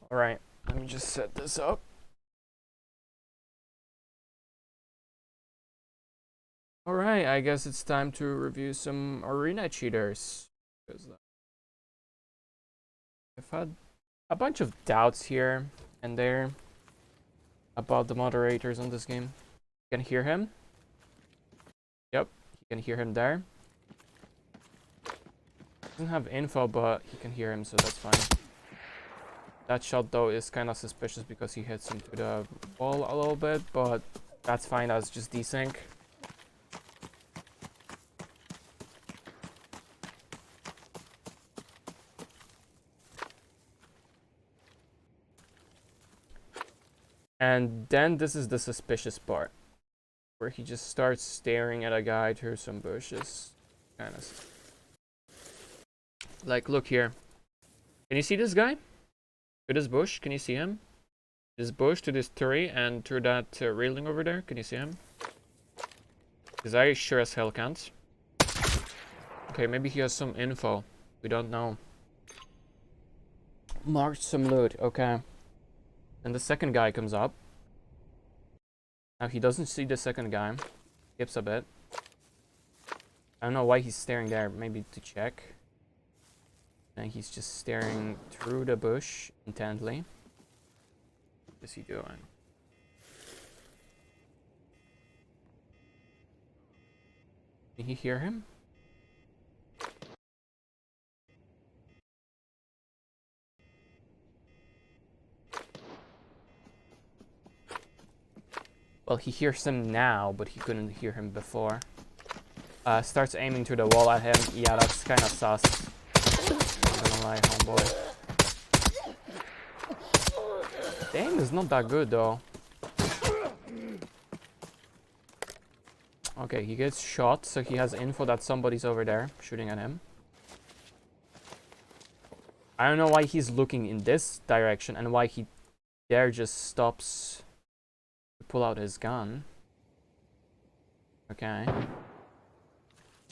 Alright, let me just set this up. Alright, I guess it's time to review some arena cheaters. Because I've had a bunch of doubts here and there about the moderators on this game. You can hear him. Yep, you can hear him there. Doesn't have info, but he can hear him, so that's fine. That shot, though, is kind of suspicious because he hits into the wall a little bit, but that's fine. That's just desync. And then this is the suspicious part, where he just starts staring at a guy through some bushes. Kind of. Like, look here. Can you see this guy? To this bush, can you see him? This bush to this tree and through that railing over there, can you see him? Because I sure as hell can't. Okay, maybe he has some info. We don't know. Marked some loot, okay. And the second guy comes up. Now he doesn't see the second guy. Skips a bit. I don't know why he's staring there, maybe to check. And he's just staring through the bush intently. What is he doing? Can he hear him? Well, he hears him now, but he couldn't hear him before. Starts aiming to the wall at him. Yeah, that's kind of sus. Not gonna lie, homeboy. The aim is not that good, though. Okay, he gets shot, so he has info that somebody's over there shooting at him. I don't know why he's looking in this direction and why he there just stops to pull out his gun. Okay.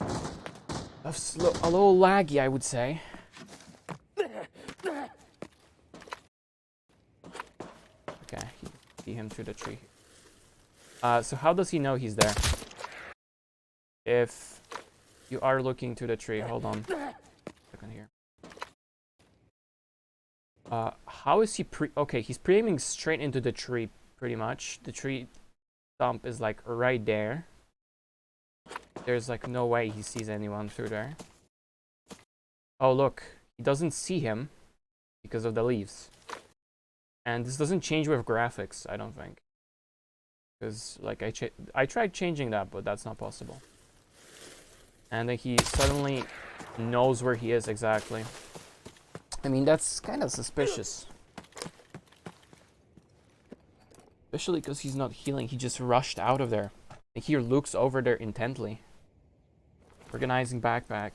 A little laggy, I would say. Okay, you can see him through the tree. So how does he know he's there? If you are looking to the tree, hold on. Second here. How is he okay, he's pre-aiming straight into the tree, pretty much. The tree stump is like right there. There's like no way he sees anyone through there. Oh, look. He doesn't see him because of the leaves. And this doesn't change with graphics, I don't think. Because, like, I tried changing that, but that's not possible. And then he suddenly knows where he is exactly. I mean, that's kind of suspicious. Especially because he's not healing. He just rushed out of there. And he looks over there intently. Organizing backpack.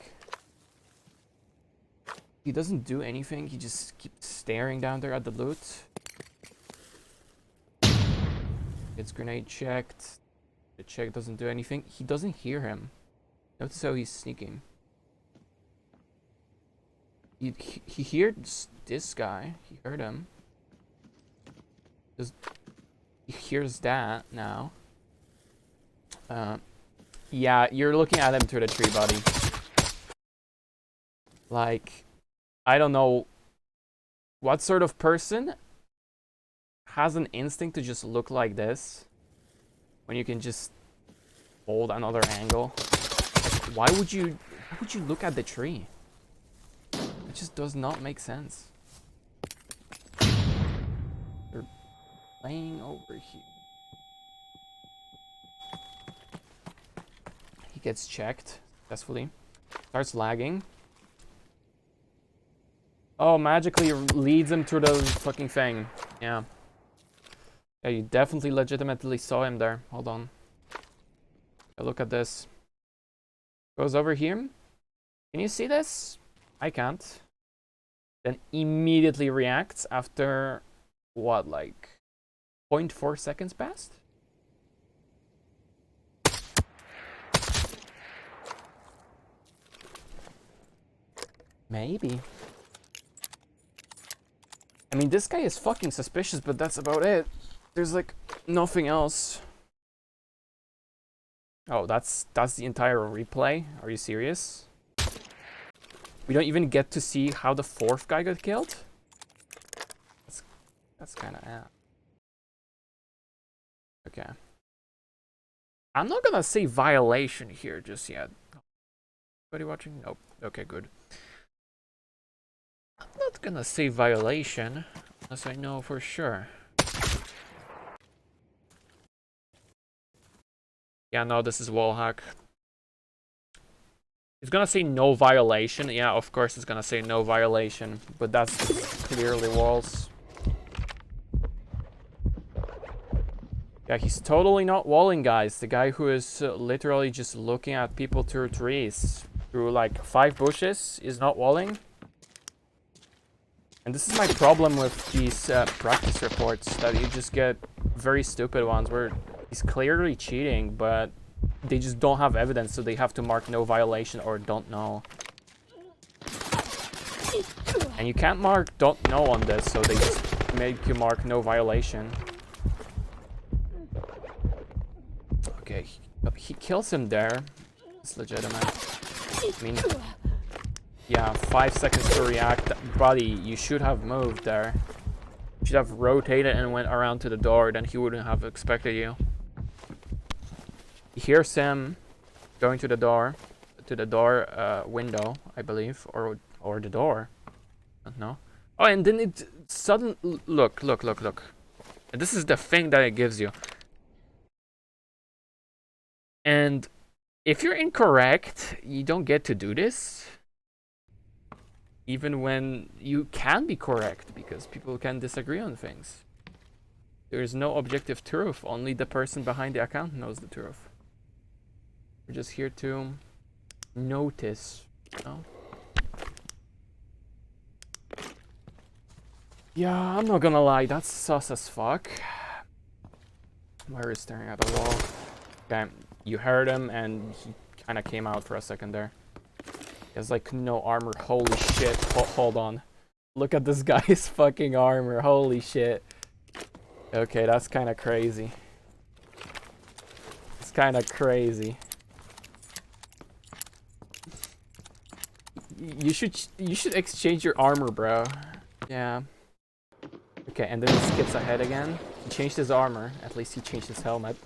He doesn't do anything. He just keeps staring down there at the loot. Gets grenade checked. The check doesn't do anything. He doesn't hear him. Notice how he's sneaking. He hears this guy. He heard him. He hears that now. Yeah, you're looking at him through the tree, buddy. Like, I don't know what sort of person has an instinct to just look like this when you can just hold another angle. Like, why would you look at the tree? It just does not make sense. They're playing over here. He gets checked successfully. Starts lagging. Oh, magically leads him to the fucking thing. Yeah. Yeah, you definitely legitimately saw him there. Hold on. Yeah, look at this. Goes over here. Can you see this? I can't. Then immediately reacts after, what, like 0.4 seconds passed? Maybe. I mean, this guy is fucking suspicious, but that's about it. There's like nothing else. Oh, that's the entire replay? Are you serious? We don't even get to see how the fourth guy got killed? That's kind of okay. I'm not gonna say violation here just yet. Anybody watching? Nope. Okay, good. I'm not gonna say violation unless I know for sure. Yeah, no, this is wallhack. It's gonna say no violation. Yeah, of course it's gonna say no violation, but that's clearly walls. Yeah, he's totally not walling, guys. The guy who is literally just looking at people through trees, through like 5 bushes, is not walling. And this is my problem with these practice reports, that you just get very stupid ones where he's clearly cheating, but they just don't have evidence, so they have to mark no violation or don't know. And you can't mark don't know on this, so they just make you mark no violation. Okay, he kills him there. It's legitimate. I mean, yeah, 5 seconds to react. Buddy, you should have moved there. You should have rotated and went around to the door, then he wouldn't have expected you. He hears him going to the door window, I believe, or the door. I don't know. Oh, and then it suddenly look. And this is the thing that it gives you. And if you're incorrect, you don't get to do this. Even when you can be correct, because people can disagree on things. There is no objective truth. Only the person behind the account knows the truth. We're just here to notice, you know? Yeah, I'm not gonna lie, that's sus as fuck. Where is staring at the wall? Okay, you heard him and he kind of came out for a second there. He has like no armor. Holy shit. Hold on. Look at this guy's fucking armor. Holy shit. Okay, that's kind of crazy. It's kind of crazy. You should exchange your armor, bro. Yeah. Okay, and then he skips ahead again. He changed his armor. At least he changed his helmet.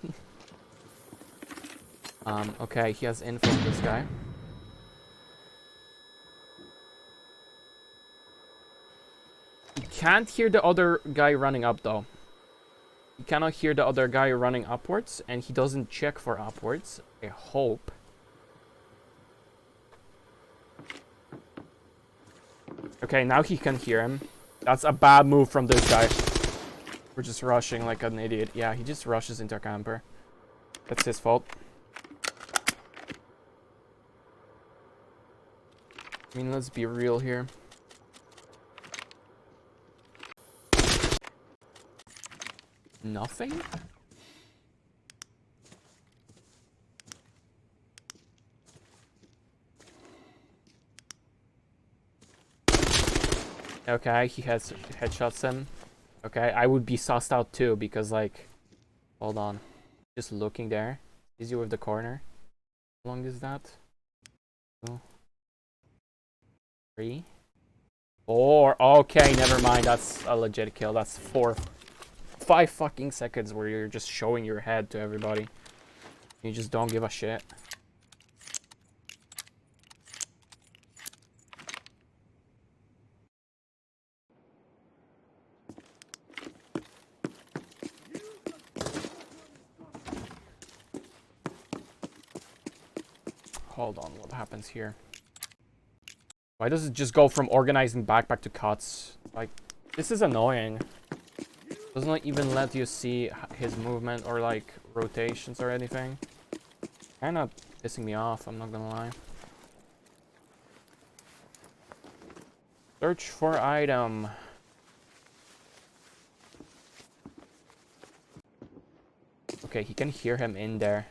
Okay, he has info on this guy. You can't hear the other guy running up, though. You cannot hear the other guy running upwards, and he doesn't check for upwards. I hope. Okay, now he can hear him. That's a bad move from this guy. We're just rushing like an idiot. Yeah, he just rushes into a camper. That's his fault. I mean, let's be real here. Nothing? Okay, he has headshots him. Okay, I would be sussed out too because like, hold on, just looking there. Is you with the corner? How long is that? 2, 3, 4. Okay, never mind. That's a legit kill. That's 5 fucking seconds where you're just showing your head to everybody. You just don't give a shit. Hold on, what happens here? Why does it just go from organizing backpack to cuts? Like, this is annoying. Doesn't even let you see his movement or like rotations or anything. Kinda pissing me off, I'm not gonna lie. Search for item. Okay, he can hear him in there.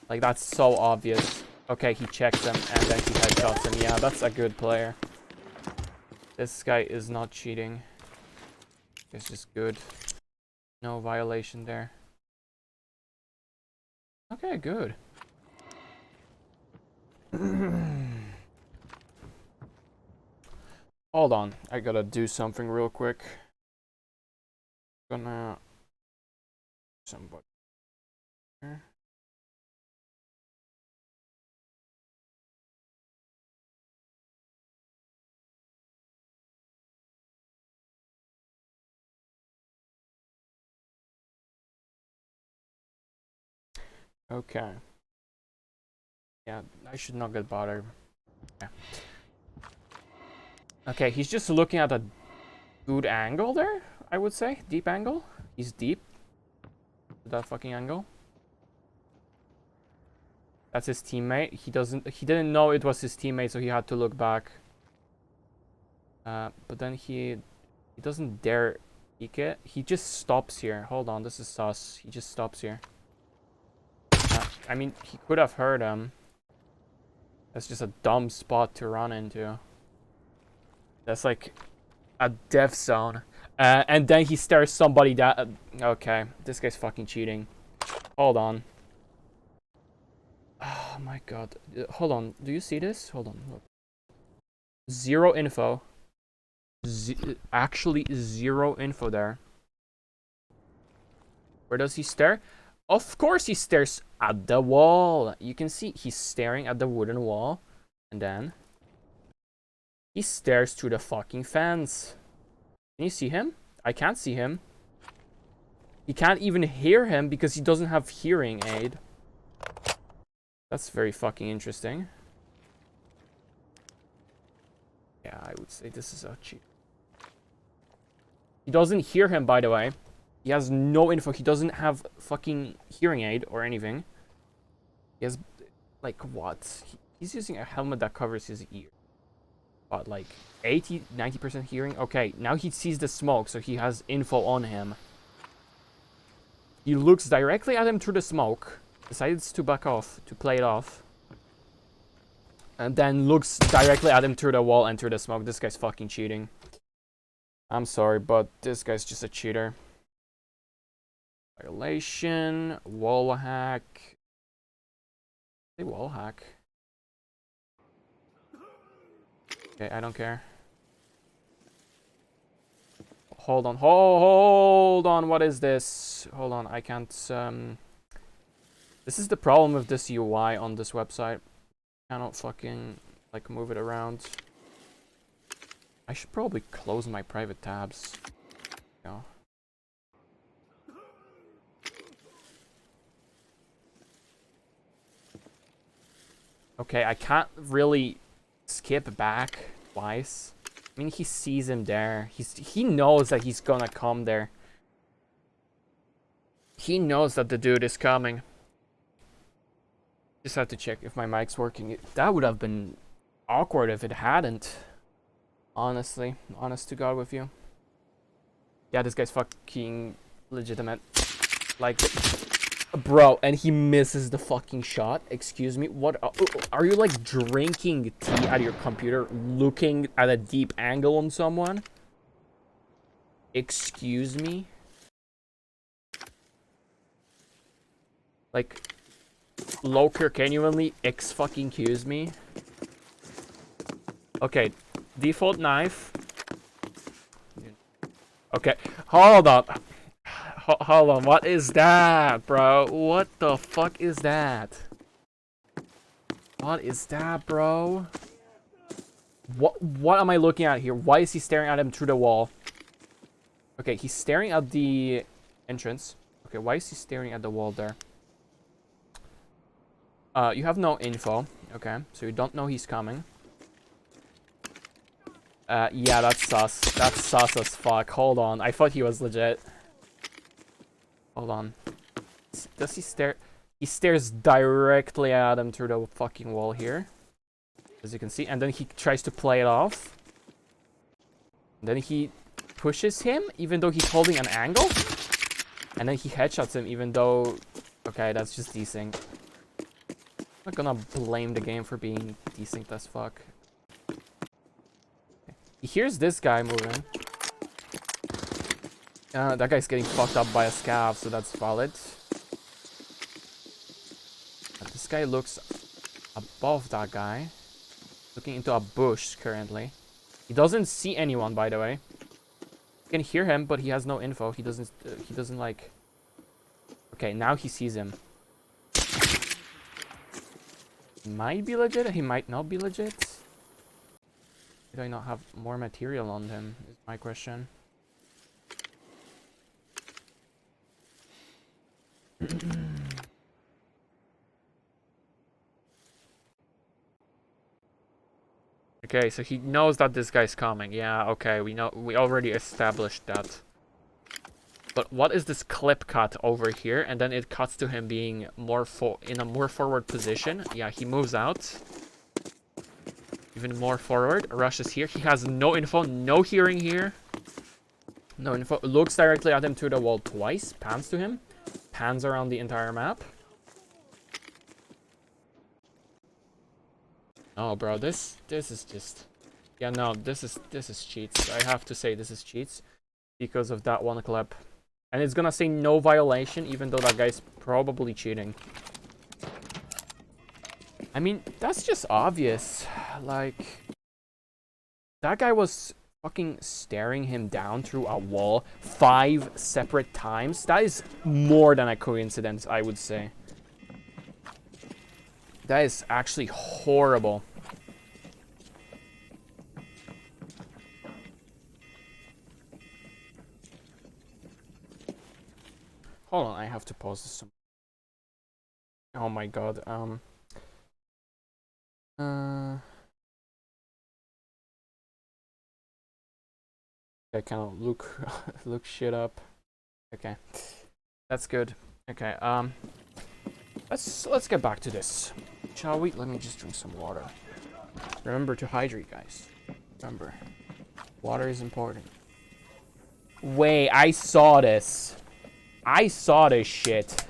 Like, that's so obvious. Okay, he checks him and then he headshots him. Yeah, that's a good player. This guy is not cheating. It's just good. No violation there. Okay, good. Hold on, I gotta do something real quick. Gonna somebody here. Okay. Yeah, I should not get bothered. Yeah. Okay, he's just looking at a good angle there, I would say. Deep angle. He's deep. That fucking angle. That's his teammate. He didn't know it was his teammate, so he had to look back. But then he doesn't dare peek it. He just stops here. Hold on, this is sus. He just stops here. I mean, he could have heard him. That's just a dumb spot to run into. That's like a death zone. And then he stares somebody down. Okay, this guy's fucking cheating. Hold on. Oh my god. Hold on. Do you see this? Hold on. Look. Zero info. Actually, zero info there. Where does he stare? Of course he stares at the wall. You can see he's staring at the wooden wall. And then he stares through the fucking fence. Can you see him? I can't see him. He can't even hear him because he doesn't have hearing aid. That's very fucking interesting. Yeah, I would say this is a cheat. He doesn't hear him, by the way. He has no info. He doesn't have fucking hearing aid or anything. He has, like, what? He's using a helmet that covers his ear. What, like 80, 90% hearing? Okay, now he sees the smoke, so he has info on him. He looks directly at him through the smoke, decides to back off, to play it off. And then looks directly at him through the wall and through the smoke. This guy's fucking cheating. I'm sorry, but this guy's just a cheater. Violation, wall hack. Say wall hack. Okay, I don't care. Hold on, hold on, what is this? Hold on, I can't, This is the problem with this UI on this website. Cannot fucking, like, move it around. I should probably close my private tabs. Yeah. Okay, I can't really skip back twice. I mean, he sees him there. He knows that he's gonna come there. He knows that the dude is coming. Just have to check if my mic's working. That would have been awkward if it hadn't. Honestly, honest to God with you. Yeah, this guy's fucking legitimate. Like, bro, and he misses the fucking shot. Excuse me. What are you, like, drinking tea at your computer, looking at a deep angle on someone? Excuse me. Like, Loker, genuinely fucking excuse me. Okay, default knife. Okay, hold on. Hold on, what is that, bro? What the fuck is that? What is that, bro? What am I looking at here? Why is he staring at him through the wall? Okay, he's staring at the entrance. Okay, why is he staring at the wall there? You have no info. Okay, so you don't know he's coming. Yeah, that's sus. That's sus as fuck. Hold on, I thought he was legit. Hold on. Does he stare? He stares directly at him through the fucking wall here. As you can see. And then he tries to play it off. Then he pushes him, even though he's holding an angle. And then he headshots him, even though... Okay, that's just desync. I'm not gonna blame the game for being desynced as fuck. He hears this guy moving. That guy's getting fucked up by a scav, so that's valid. This guy looks above that guy. Looking into a bush currently. He doesn't see anyone, by the way. You can hear him, but he has no info. He doesn't like... Okay, now he sees him. He might be legit, he might not be legit. Do I not have more material on him, is my question. Okay, so he knows that this guy's coming. Yeah, okay, we already established that. But what is this clip cut over here? And then it cuts to him being in a more forward position. Yeah, he moves out. Even more forward. Rushes here. He has no info, no hearing here. No info. Looks directly at him through the wall twice. Pans to him. Pans around the entire map. Oh, bro, this is just... Yeah, no, this is cheats. I have to say this is cheats because of that one clip. And it's gonna say no violation, even though that guy's probably cheating. I mean, that's just obvious. Like, that guy was fucking staring him down through a wall 5 separate times. That is more than a coincidence, I would say. That is actually horrible. Hold on, I have to pause this. Oh my god, I cannot look shit up. Okay. That's good. Okay, let's get back to this. Shall we? Let me just drink some water. Remember to hydrate, guys. Remember. Water is important. Wait, I saw this. I saw this shit.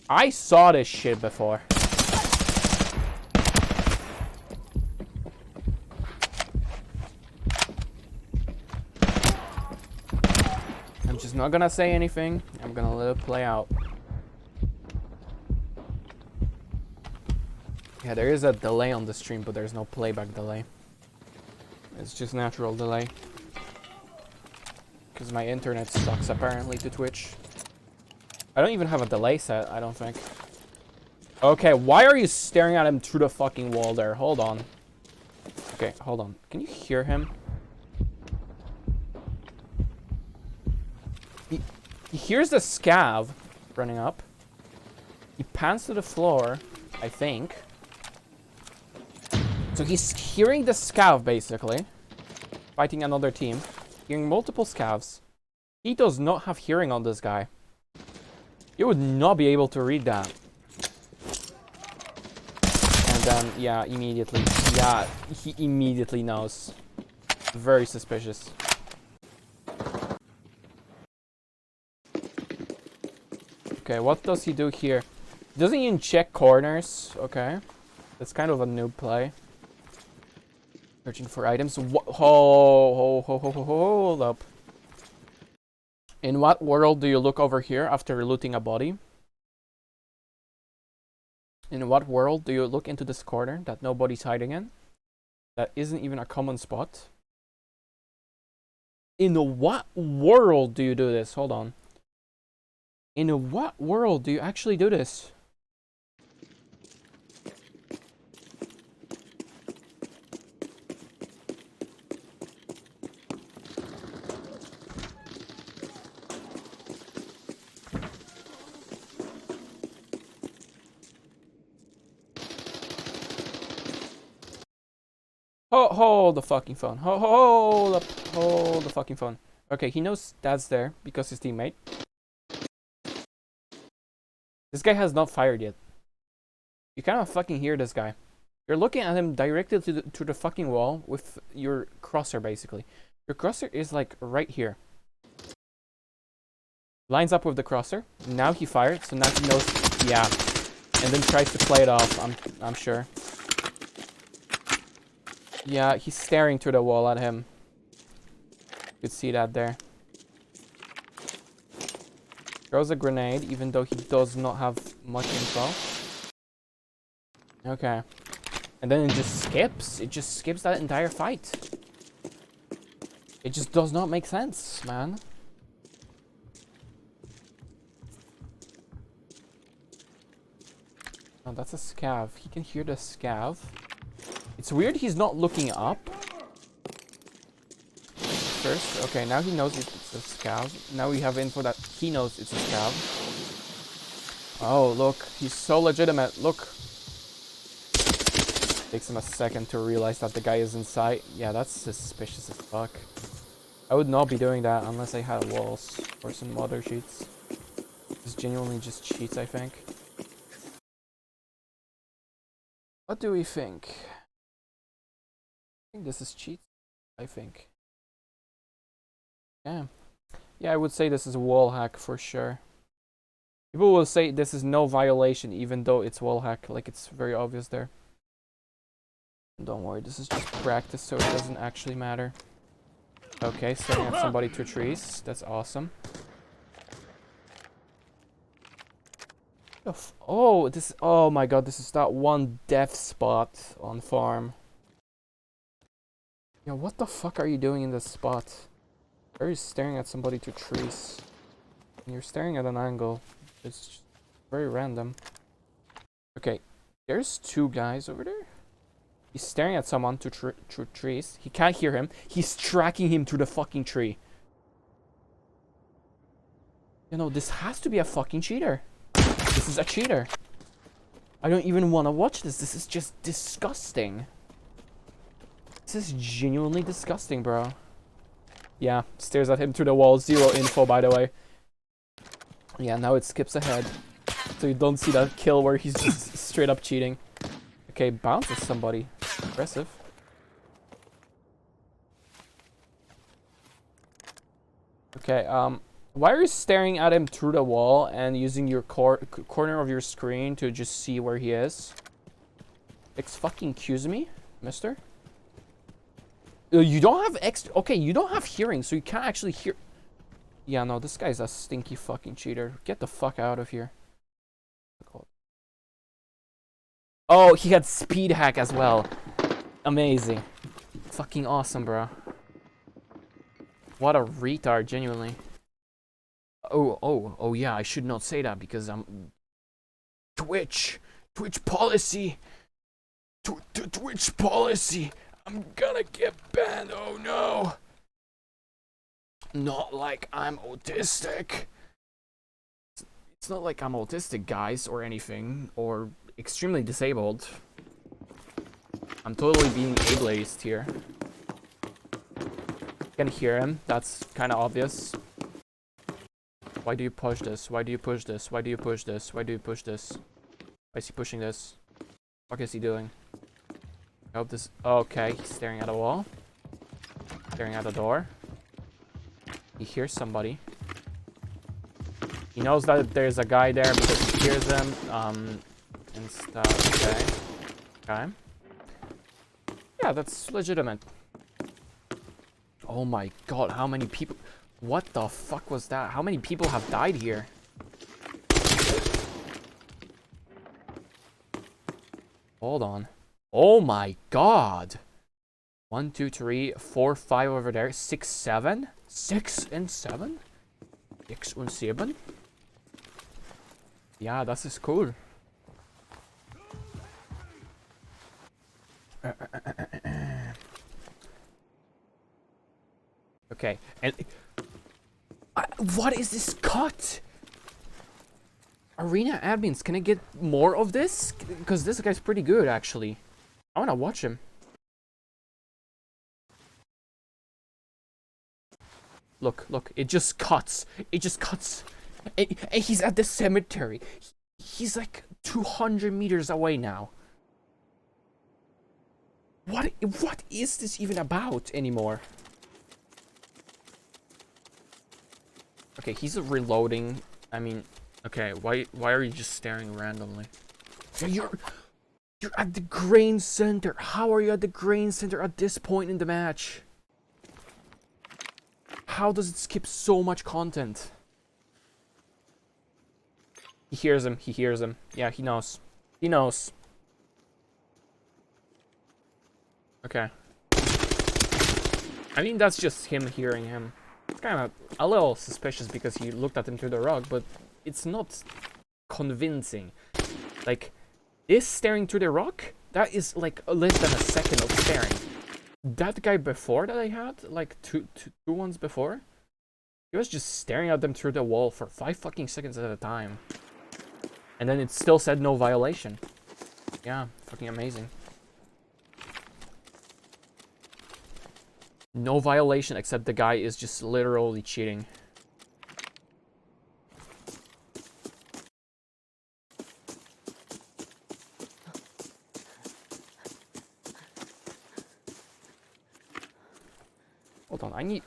I saw this shit before. I'm just not gonna say anything. I'm gonna let it play out. Yeah, there is a delay on the stream, but there's no playback delay. It's just natural delay. Because my internet sucks apparently to Twitch. I don't even have a delay set, I don't think. Okay, why are you staring at him through the fucking wall there? Hold on. Okay, hold on. Can you hear him? He hears the scav running up. He pans to the floor, I think. So he's hearing the scav, basically. Fighting another team. Hearing multiple scavs. He does not have hearing on this guy. You would not be able to read that. And then, yeah, immediately. Yeah, he immediately knows. Very suspicious. Okay, what does he do here? Doesn't even check corners. Okay. That's kind of a noob play. Searching for items. Hold up. In what world do you look over here after looting a body? In what world do you look into this corner that nobody's hiding in? That isn't even a common spot. In what world do you do this? Hold on. In what world do you actually do this? Hold the fucking phone. Hold the fucking phone. Okay, he knows that's there because his teammate. This guy has not fired yet. You cannot fucking hear this guy. You're looking at him directly to the fucking wall with your crosshair, basically. Your crosshair is like right here. Lines up with the crosshair. Now he fired, so now he knows. Yeah, and then tries to play it off. I'm sure. Yeah, he's staring through the wall at him. You could see that there. Throws a grenade, even though he does not have much info. Okay. And then it just skips. It just skips that entire fight. It just does not make sense, man. Oh, that's a scav. He can hear the scav. It's weird he's not looking up. First, okay, now he knows it's a scav. Now we have info that he knows it's a scav. Oh, look, he's so legitimate. Look. Takes him a second to realize that the guy is in sight. Yeah, that's suspicious as fuck. I would not be doing that unless I had walls or some other cheats. It's genuinely just cheats, I think. What do we think? I think this is cheats, I think. Yeah. Yeah, I would say this is a wall hack for sure. People will say this is no violation even though it's wall hack. Like, it's very obvious there. Don't worry, this is just practice, so it doesn't actually matter. Okay, staring at somebody through trees. That's awesome. Oh, this. Oh my god, this is that one death spot on farm. Yeah, what the fuck are you doing in this spot? Are you staring at somebody through trees? And you're staring at an angle. It's just very random. Okay, there's two guys over there. He's staring at someone through trees. He can't hear him. He's tracking him through the fucking tree. You know, this has to be a fucking cheater. This is a cheater. I don't even want to watch this. This is just disgusting. This is genuinely disgusting, bro. Yeah, stares at him through the wall. Zero info, by the way. Yeah, now it skips ahead. So you don't see that kill where he's just straight up cheating. Okay, bounces somebody. Impressive. Okay, why are you staring at him through the wall and using your corner of your screen to just see where he is? Excuse me, mister? You don't have okay, you don't have hearing, so you can't actually hear. Yeah, no, this guy's a stinky fucking cheater. Get the fuck out of here. Oh, he had speed hack as well. Amazing. Fucking awesome, bro. What a retard, genuinely. Oh yeah, I should not say that because I'm... Twitch policy. Twitch policy. I'm gonna get banned, oh no. Not like I'm autistic. It's not like I'm autistic, guys, or anything, or extremely disabled. I'm totally being ableist here. Can hear him, that's kind of obvious. Why do you push this? Why do you push this? Why do you push this? Why do you push this? Why is he pushing this? What is he doing? I hope this... Okay, he's staring at a wall. Staring at a door. He hears somebody. He knows that there's a guy there because he hears him. And stuff. Okay. Okay. Yeah, that's legitimate. Oh my god, how many people... What the fuck was that? How many people have died here? Hold on. Oh my god. 1, 2, 3, 4, 5 over there. 6, 7? 6 and 7? 6 and 7? Yeah, das ist cool. Okay, and... what is this cut? Arena admins, can I get more of this? Because this guy's pretty good, actually. I want to watch him. Look, look, it just cuts. It just cuts. And he's at the cemetery. He's like 200 meters away now. What is this even about anymore? Okay, he's reloading. I mean, okay, why are you just staring randomly? You're You're at the grain center. How are you at the grain center at this point in the match? How does it skip so much content? He hears him. He hears him. Yeah, he knows. He knows. Okay. I mean, that's just him hearing him. It's kind of a little suspicious because he looked at him through the rug, but it's not convincing. Like, this staring through the rock, that is like less than a second of staring. That guy before that I had, like two ones before, he was just staring at them through the wall for 5 fucking seconds at a time. And then it still said no violation. Yeah, fucking amazing. No violation, except the guy is just literally cheating.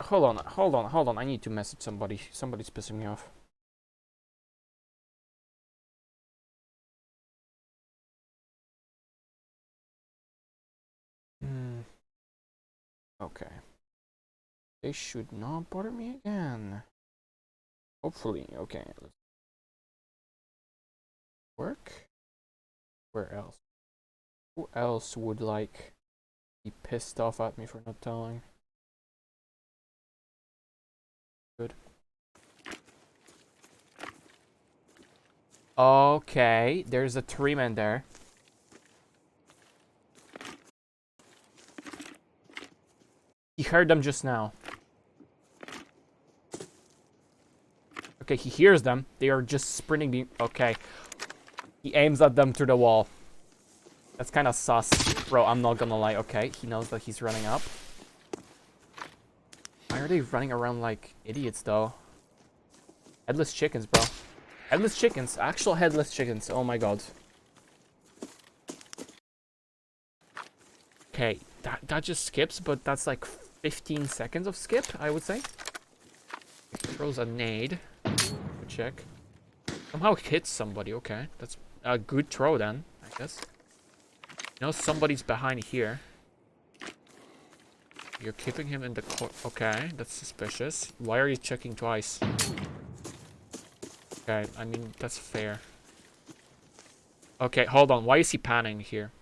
Hold on, hold on, I need to message somebody. Somebody's pissing me off. Okay. They should not bother me again. Hopefully, okay. Let's work. Where else? Who else would, like, be pissed off at me for not telling? Good. Okay, there's a 3-man there. He heard them just now. Okay, he hears them. They are just sprinting. Okay. He aims at them through the wall. That's kind of sus. Bro, I'm not gonna lie. Okay, he knows that he's running up. Why are they running around like idiots, though? Headless chickens, bro. Headless chickens. Actual headless chickens. Oh my god. Okay, that just skips, but that's like 15 seconds of skip, I would say. Throws a nade. Check. Somehow hits somebody. Okay, that's a good throw then, I guess. You know, somebody's behind here. You're keeping him in the court. Okay, that's suspicious. Why are you checking twice? Okay, I mean, that's fair. Okay, hold on. Why is he panning here?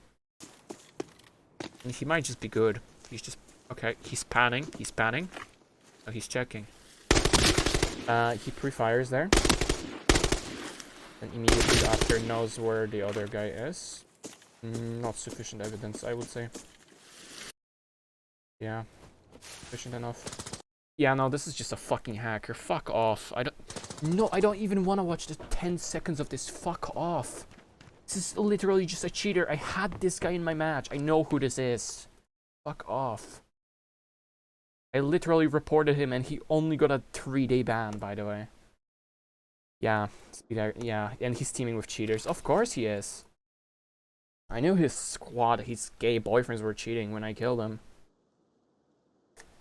And he might just be good. He's just... Okay, he's panning. He's panning. Oh, he's checking. He pre-fires there. And immediately after knows where the other guy is. Not sufficient evidence, I would say. Yeah. Sufficient enough. Yeah, no, this is just a fucking hacker. Fuck off. No, I don't even want to watch the 10 seconds of this. Fuck off. This is literally just a cheater. I had this guy in my match. I know who this is. Fuck off. I literally reported him and he only got a 3-day ban, by the way. Yeah, yeah, and he's teaming with cheaters. Of course he is. I knew his squad, his gay boyfriends were cheating when I killed him.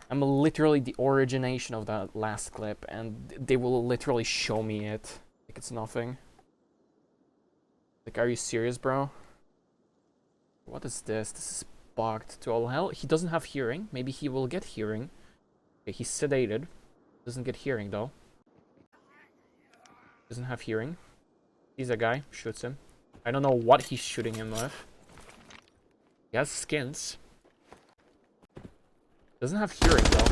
I'm literally the origination of that last clip, and they will literally show me it. Like it's nothing. Like, are you serious, bro? What is this? This is bugged to all hell. He doesn't have hearing. Maybe he will get hearing. Okay, he's sedated. Doesn't get hearing, though. Doesn't have hearing. He's a guy. Shoots him. I don't know what he's shooting him with. He has skins. Doesn't have hearing, though.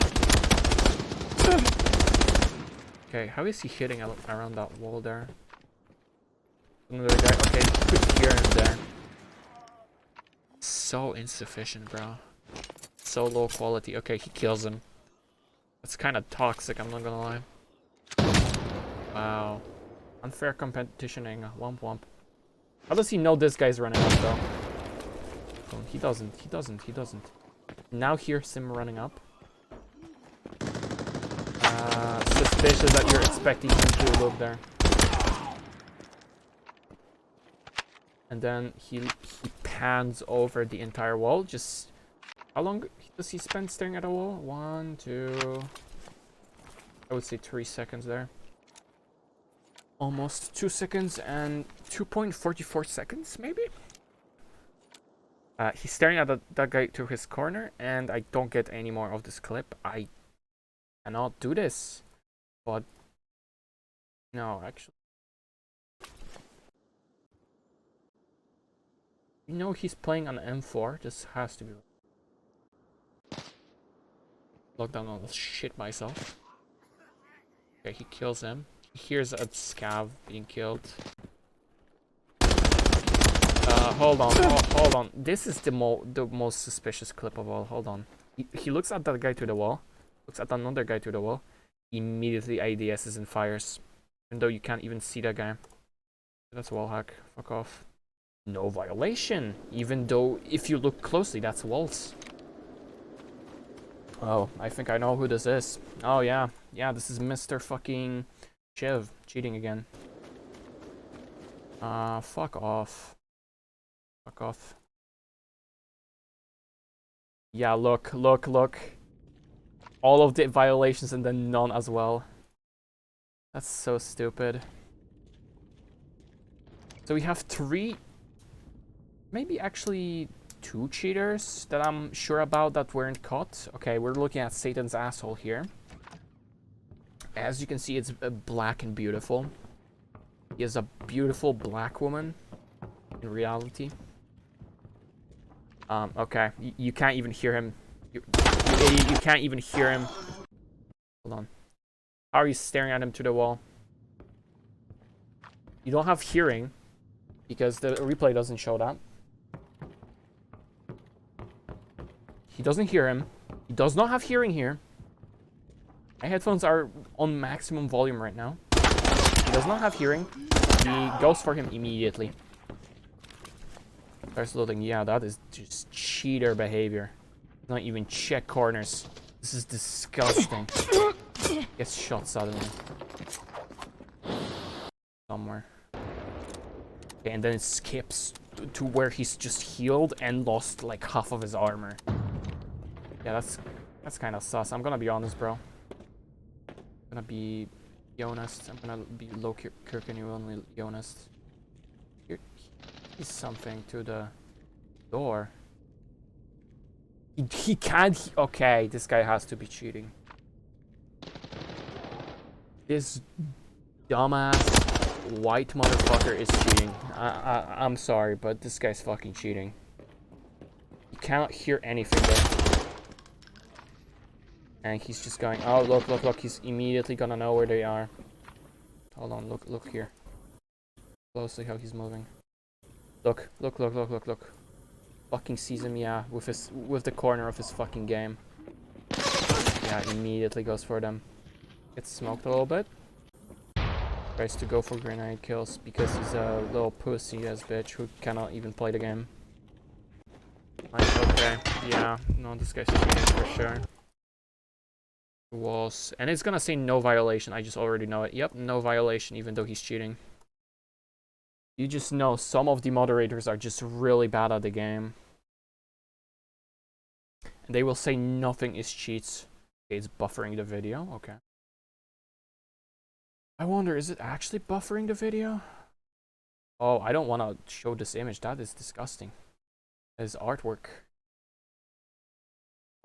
Okay, how is he hitting around that wall there? Another guy. Okay, he could hear him there. So insufficient, bro. So low quality. Okay, he kills him. That's kind of toxic, I'm not gonna lie. Wow. Unfair competitioning. Womp womp. How does he know this guy's running up, though? Oh, he doesn't. He doesn't. He doesn't. Now here's him running up. Suspicious that you're expecting him to look there. And then he pans over the entire wall. Just... How long does he spend staring at a wall? 1, 2... I would say 3 seconds there. Almost 2 seconds and 2.44 seconds, maybe? He's staring at that guy to his corner, and I don't get any more of this clip. I cannot do this. But no, actually. You know he's playing on M4. This has to be. Lockdown on this shit myself. Okay, he kills him. He hears a scav being killed. Hold on, hold on. This is the most suspicious clip of all. Hold on. He looks at that guy to the wall. Looks at another guy to the wall. Immediately ADSs and fires. Even though you can't even see that guy. That's wall hack. Fuck off. No violation. Even though if you look closely, that's walls. Oh, I think I know who this is. Oh yeah. Yeah, this is Mr. fucking Chev cheating again. Fuck off. Fuck off. Yeah, look. All of the violations and then none as well. That's so stupid. So we have 3, maybe actually 2 cheaters that I'm sure about that weren't caught. Okay, we're looking at Satan's asshole here. As you can see, it's black and beautiful. He is a beautiful black woman in reality. Okay, you can't even hear him. You can't even hear him. Hold on. How are you staring at him to the wall? You don't have hearing because the replay doesn't show that. He doesn't hear him. He does not have hearing here. My headphones are on maximum volume right now. He does not have hearing. He goes for him immediately. Starts loading. Yeah, that is just cheater behavior. Not even check corners. This is disgusting. Gets shot suddenly. Somewhere. Okay, and then it skips to where he's just healed and lost like half of his armor. Yeah, that's kind of sus. I'm gonna be honest, bro. I'm gonna be honest. I'm gonna be low Kirk and you only honest. Here is something to the door. He can't. Okay, this guy has to be cheating. This dumbass white motherfucker is cheating. I'm sorry, but this guy's fucking cheating. You cannot hear anything there. And he's just going, oh, look. He's immediately gonna know where they are. Hold on, look here. Closely how he's moving. Look. Fucking sees him, yeah, with the corner of his fucking game. Yeah, immediately goes for them. Gets smoked a little bit. Tries to go for grenade kills because he's a little pussy ass bitch who cannot even play the game. Like, okay, yeah, no, this guy's cheating for sure. Was, and it's gonna say no violation. I just already know it. Yep, no violation, even though he's cheating. You just know some of the moderators are just really bad at the game. And they will say nothing is cheats. Okay, it's buffering the video. Okay. I wonder, is it actually buffering the video? Oh, I don't want to show this image. That is disgusting. That is artwork.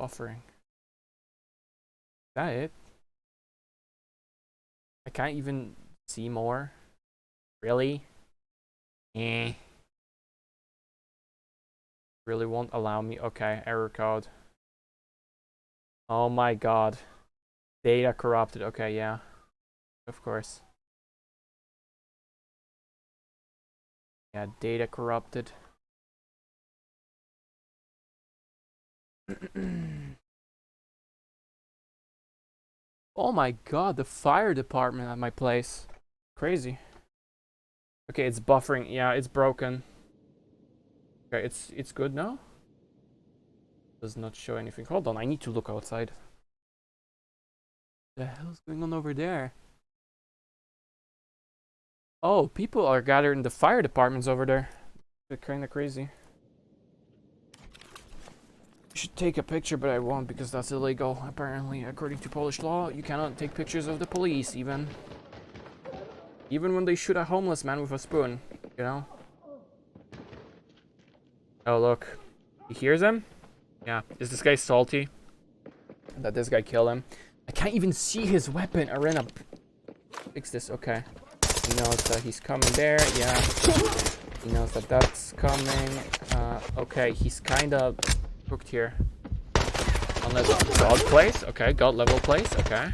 Buffering. Is that it? I can't even see more. Really? Really won't allow me. Okay, error code. Oh my god. Data corrupted. Okay, yeah. Of course. Yeah, data corrupted. Oh my god, the fire department at my place. Crazy. Okay, it's buffering. Yeah, it's broken. Okay, it's good now. Does not show anything. Hold on, I need to look outside. What the hell's going on over there? Oh, people are gathered in the fire departments over there. They're kind of crazy. I should take a picture, but I won't because that's illegal. Apparently, according to Polish law, you cannot take pictures of the police, even when they shoot a homeless man with a spoon, you know? Oh, look. He hears him? Yeah. Is this guy salty that this guy killed him? I can't even see his weapon. Arena. Fix this. Okay. He knows that he's coming there. Yeah. He knows that that's coming. Okay. He's kind of hooked here. Unless God place. Okay. God level place. Okay.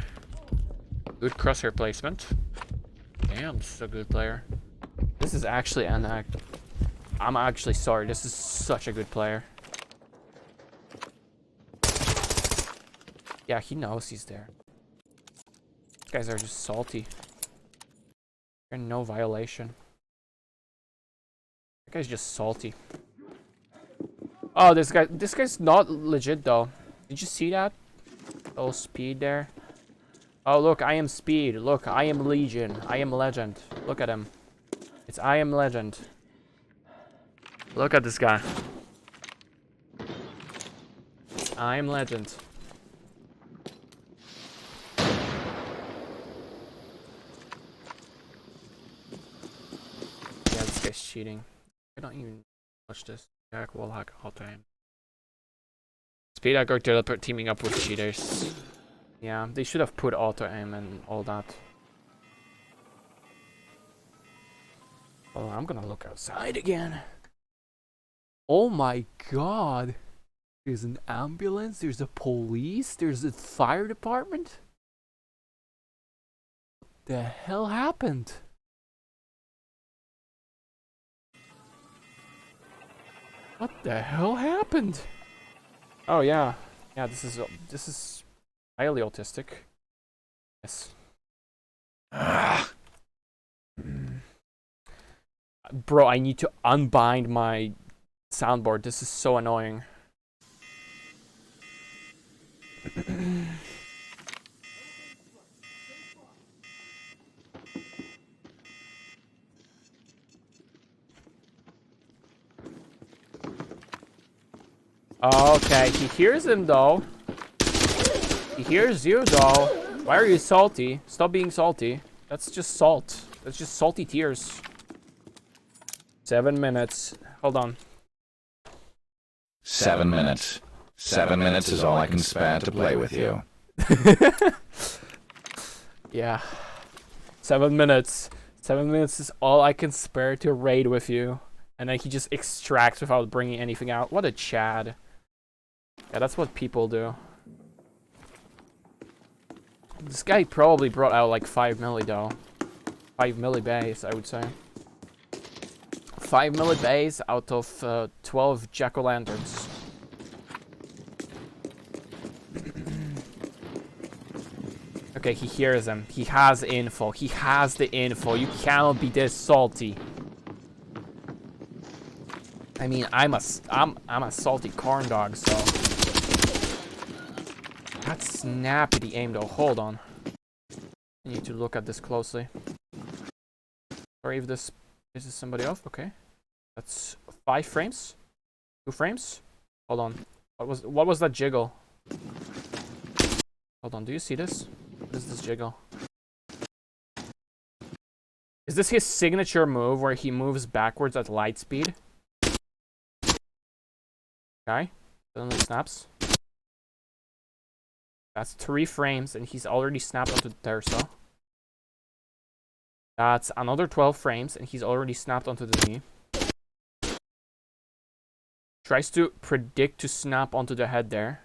Good crosshair placement. Damn, this is a good player. This is actually an I'm actually sorry. This is such a good player. Yeah, he knows he's there. These guys are just salty. And no violation. That guy's just salty. Oh, this guy's not legit though. Did you see that? Oh, speed there. Oh, look, I am speed. Look, I am legion. I am legend. Look at him. It's I am legend. Look at this guy. I am legend. Yeah, this guy's cheating. I don't even touch this. Jack wall hack all time. Speed hacker teleport teaming up with cheaters. Yeah, they should have put auto aim and all that. Oh, I'm gonna look outside again. Oh my god. There's an ambulance, there's a police, there's a fire department. What the hell happened? What the hell happened? Oh yeah. Yeah, this is highly autistic. Yes. Bro, I need to unbind my soundboard. This is so annoying. Okay, he hears him though. He hears you though. Why are you salty? Stop being salty. That's just salt. That's just salty tears. 7 minutes. Hold on. 7 minutes. 7 minutes is all I can spare to play with you. Yeah. 7 minutes. 7 minutes is all I can spare to raid with you. And then he just extracts without bringing anything out. What a Chad. Yeah, that's what people do. This guy probably brought out like 5 milli though. 5 milli base, I would say. 5 milli base out of 12 jack-o'-lanterns. Okay, he hears him. He has info. He has the info. You cannot be this salty. I mean, I'm a salty corn dog, so. That's snappy aim though. Hold on. I need to look at this closely. Sorry if this pisses somebody off. Okay. That's 5 frames. 2 frames. Hold on. What was that jiggle? Hold on. Do you see this? What is this jiggle? Is this his signature move where he moves backwards at light speed? Okay. Suddenly snaps. That's 3 frames, and he's already snapped onto the torso. That's another 12 frames, and he's already snapped onto the knee. Tries to predict to snap onto the head there.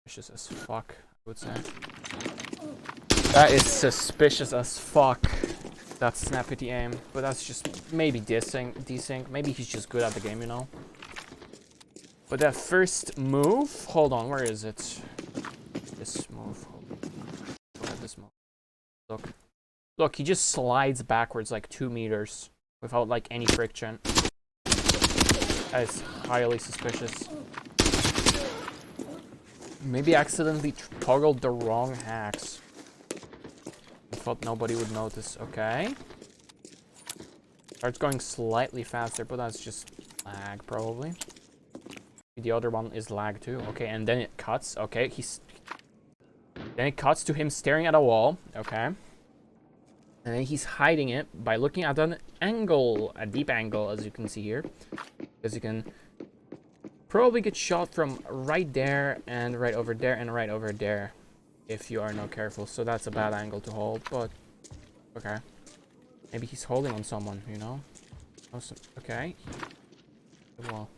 Suspicious as fuck, I would say. That is suspicious as fuck. That snappity aim, but that's just maybe desync. Maybe he's just good at the game, you know. But that first move, hold on, where is it? This move. Look at this move. Look, he just slides backwards like 2 meters without like any friction. That is highly suspicious. Maybe accidentally toggled the wrong hacks. I thought nobody would notice. Okay. Starts going slightly faster, but that's just lag probably. The other one is lag too. Okay, and then it cuts. Okay, then it cuts to him staring at a wall. Okay. And then he's hiding it by looking at an angle, a deep angle, as you can see here. Because you can Probably get shot from right there and right over there and right over there if you are not careful. So that's a bad angle to hold, but okay. Maybe he's holding on someone, you know? Okay. Well,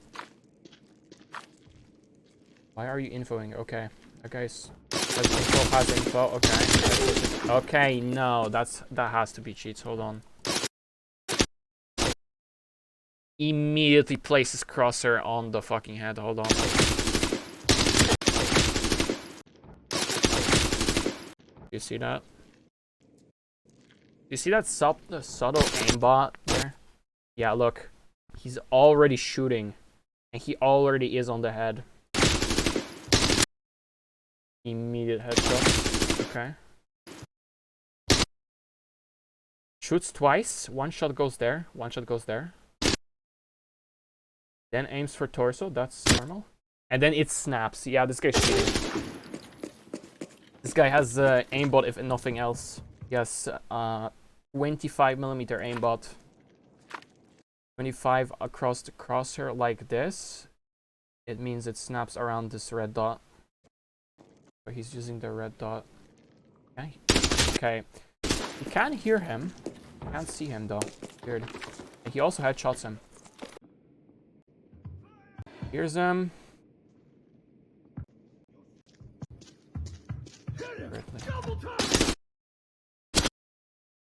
why are you infoing? Okay. Okay. Has info. Okay. Okay. No, that has to be cheats. Hold on. Immediately places crosser on the fucking head. Hold on. You see that? You see that subtle aimbot there? Yeah, look. He's already shooting. And he already is on the head. Immediate headshot. Okay. Shoots twice. One shot goes there. One shot goes there. Then aims for torso. That's normal. And then it snaps. Yeah, this guy's cheating. This guy has aimbot if nothing else. He has 25mm aimbot. 25 across the crosshair like this. It means it snaps around this red dot. So he's using the red dot. Okay. Okay. You can't hear him. You can't see him though. Weird. And he also headshots him. Here's him.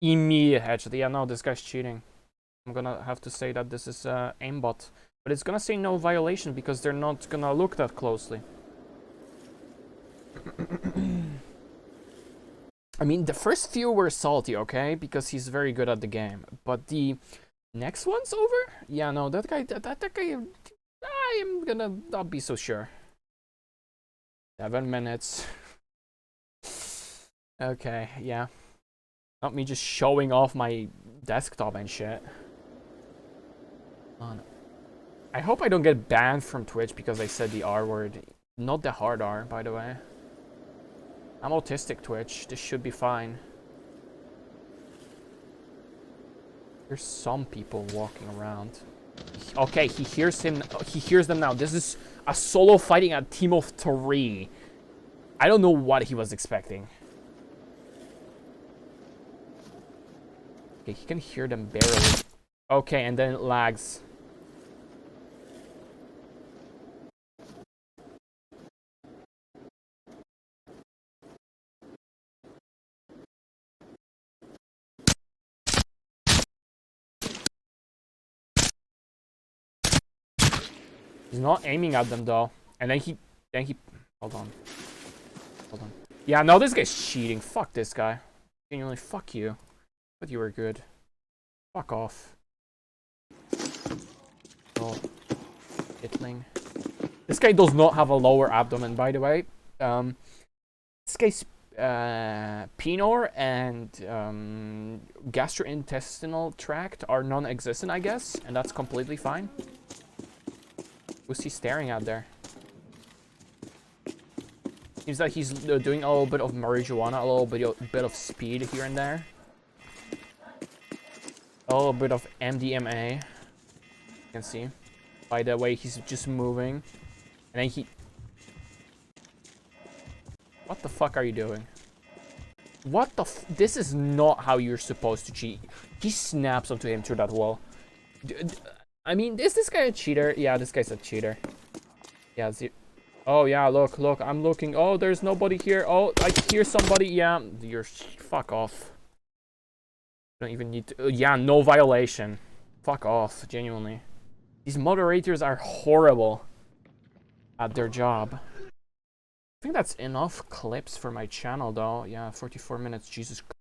Immediate headshot. Yeah, no, this guy's cheating. I'm gonna have to say that this is aimbot. But it's gonna say no violation because they're not gonna look that closely. I mean, the first few were salty, okay? Because he's very good at the game. But the next one's over? Yeah, no, that guy, that guy, I am gonna not be so sure. 7 minutes. Okay, yeah. Not me just showing off my desktop and shit. I hope I don't get banned from Twitch because I said the R word. Not the hard R, by the way. I'm autistic, Twitch. This should be fine. There's some people walking around. Okay, he hears him. He hears them now. This is a solo fighting a team of 3. I don't know what he was expecting. Okay, he can hear them barely. Okay, and then it lags. He's not aiming at them though. And then he hold on. Yeah, no, this guy's cheating. Fuck this guy. Genuinely, fuck you. But you were good. Fuck off. Oh. Hitling. This guy does not have a lower abdomen, by the way. This guy's penor and gastrointestinal tract are non-existent, I guess. And that's completely fine. Who's he staring at there? Seems like he's doing a little bit of marijuana, a little bit of speed here and there. A little bit of MDMA. You can see. By the way, he's just moving. And then he... What the fuck are you doing? What the f... This is not how you're supposed to cheat. He snaps onto him through that wall. I mean, is this guy a cheater? Yeah, this guy's a cheater. Yeah, oh, yeah, look, I'm looking. Oh, there's nobody here. Oh, I hear somebody. Yeah, you're... Fuck off. Don't even need to... yeah, no violation. Fuck off, genuinely. These moderators are horrible at their job. I think that's enough clips for my channel, though. Yeah, 44 minutes. Jesus Christ.